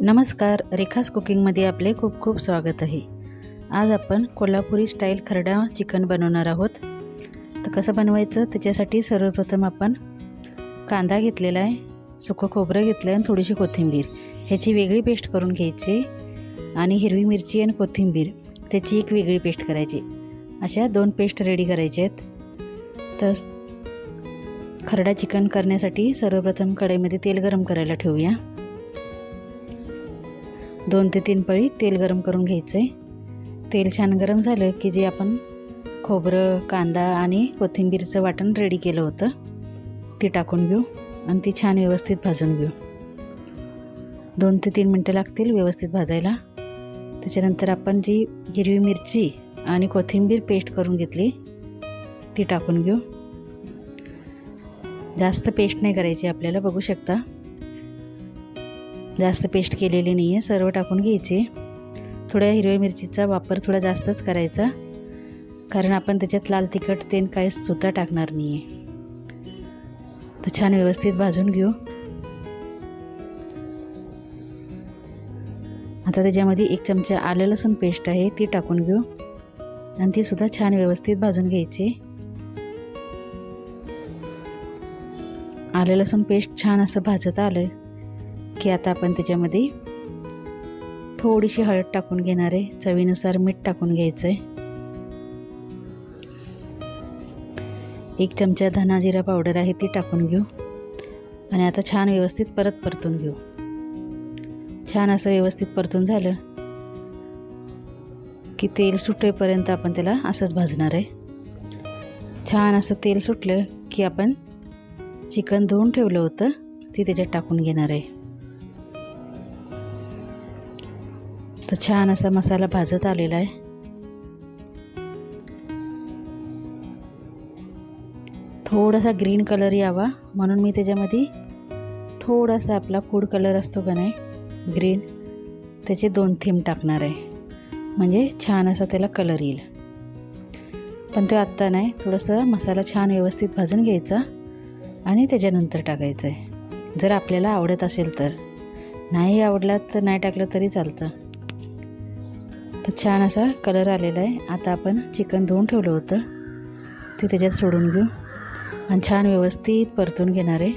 नमस्कार, रेखास कुकिंगमध्ये आपले खूप खूप स्वागत आहे। आज आपण कोल्हापुरी स्टाईल खरडा चिकन बनवणार आहोत। तर कसं बनवायचं त्याच्यासाठी सर्वप्रथम आपण कांदा घेतलेला आहे, सुकं खोबरं घेतलं आणि थोडीशी कोथिंबीर, ह्याची वेगळी पेस्ट करून घ्यायची आणि हिरवी मिरची आणि कोथिंबीर त्याची एक वेगळी पेस्ट करायची। अशा दोन पेस्ट रेडी करायच्या आहेत। तर खरडा चिकन करण्यासाठी सर्वप्रथम कढईमध्ये तेल गरम करायला ठेवूया। 2 ते 3 पळी तेल गरम करून घ्यायचे। तेल छान गरम झालं की जे आपण खोबरं, कांदा आणि कोथिंबीरचं वाटण रेडी केलं होतं ते टाकून घेऊ आणि ती छान व्यवस्थित भाजून घेऊ। 2 ते 3 मिनिटं लागतील व्यवस्थित भाजायला। त्याच्यानंतर आपण जी हिरवी मिरची आणि कोथिंबीर पेस्ट करून घेतली ती टाकून घेऊ। जास्त पेस्ट नाही करायची आपल्याला, बघू शकता जास्त पेस्ट केलेली नाही आहे, सर्व टाकून घ्यायची। थोड्या हिरव्या मिरचीचा वापर थोडा जास्तच करायचा, कारण आपण त्याच्यात लाल तिखट तेल काही सुद्धा टाकणार नाही आहे। तर छान व्यवस्थित भाजून घेऊ। आता त्याच्यामध्ये 1 चमचा आलं लसूण पेस्ट आहे ती टाकून घेऊ आणि ती सुद्धा छान व्यवस्थित भाजून घ्यायची। आलं लसूण पेस्ट छान असं भाजत आलं की आता आपण त्याच्यामध्ये थोडीशी हळद टाकून घेणार आहे, चवीनुसार मीठ टाकून घ्यायचं आहे। 1 चमचा धना जिरा पावडर आहे ती टाकून घेऊ आणि आता छान व्यवस्थित परतून घेऊ। छान असं व्यवस्थित परतून झालं की तेल सुटेपर्यंत आपण त्याला असंच भाजणार आहे। छान असं तेल सुटलं की आपण चिकन धुवून ठेवलं होतं ती त्याच्यात टाकून घेणार आहे। तर छान असा मसाला भाजत आलेला आहे। थोडासा ग्रीन कलर यावा म्हणून मी त्याच्यामध्ये थोडासा आपला फूड कलर असतो का नाही ग्रीन, त्याचे 2 थेंब टाकणार आहे, म्हणजे छान असा त्याला कलर येईल। पण तो आत्ता नाही, थोडंसं मसाला छान व्यवस्थित भाजून घ्यायचा आणि त्याच्यानंतर टाकायचं आहे जर आपल्याला आवडत असेल तर। नाही आवडला तर नाही टाकलं तरी चालतं। तर छान असा कलर आलेला आहे। आता आपण चिकन धुवून ठेवलं होतं ते त्याच्यात सोडून घेऊ आणि छान व्यवस्थित परतून घेणार आहे।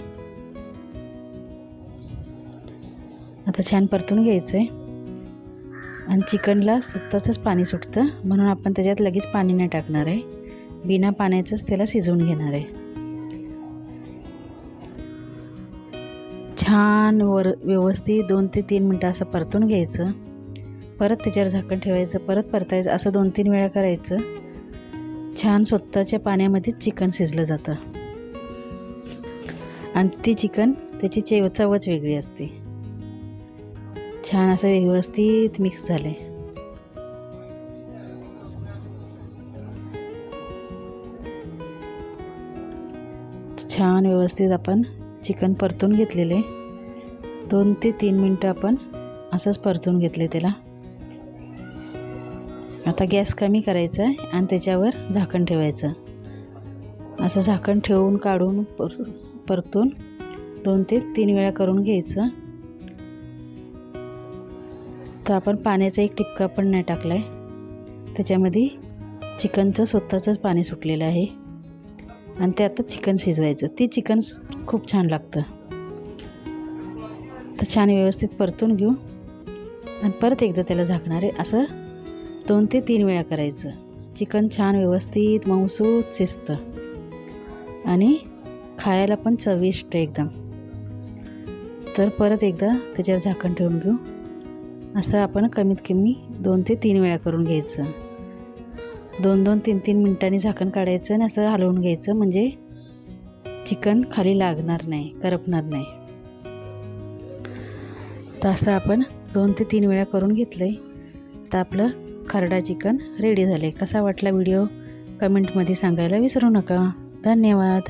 आता छान परतून घ्यायचं आहे आणि चिकनला स्वतःचंच पाणी सुटतं म्हणून आपण त्याच्यात लगेच पाणी नाही टाकणार आहे, बिना पाण्याचंच त्याला शिजवून घेणार आहे। छान व्यवस्थित 2 ते 3 मिनटं असं परतून घ्यायचं, परत त्याच्यावर झाकण ठेवायचं, परत परतायचं, असं 2-3 वेळा करायचं। छान स्वतःच्या पाण्यामध्ये चिकन शिजलं जातं आणि ती चिकन त्याची चवच वेगळी असते। छान असं व्यवस्थित मिक्स झाले। छान व्यवस्थित आपण चिकन परतून घेतलेले 2 ते 3 मिनटं आपण असंच परतून घेतले त्याला। आता गॅस कमी करायचा आहे आणि त्याच्यावर झाकण ठेवायचं। असं झाकण ठेवून काढून परतून 2 ते 3 वेळा करून घ्यायचं। तर आपण पाण्याचा एक टिपका पण नाही टाकला आहे, त्याच्यामध्ये चिकनचं स्वतःचंच पाणी सुटलेलं आहे आणि ते आता चिकन शिजवायचं। ती चिकन खूप छान लागतं। तर छान व्यवस्थित परतून घेऊ आणि परत एकदा त्याला झाकणार आहे। असं 2 ते 3 वेळा करायचं। चिकन छान व्यवस्थित मऊसूत शिजतं आणि खायला पण चविष्ट एकदम। तर परत एकदा त्याच्यावर झाकण ठेवून घेऊ। असं आपण कमीत कमी 2 ते 3 वेळा करून घ्यायचं। 2-2, 3-3 मिनिटांनी झाकण काढायचं आणि असं हलवून घ्यायचं, म्हणजे चिकन खाली लागणार नाही, करपणार नाही। तर असं आपण 2 ते 3 वेळा करून घेतलं आहे। तर आपलं खरडा चिकन रेडी झाले। कसा वाटला व्हिडिओ कमेंटमध्ये सांगायला विसरू नका। धन्यवाद।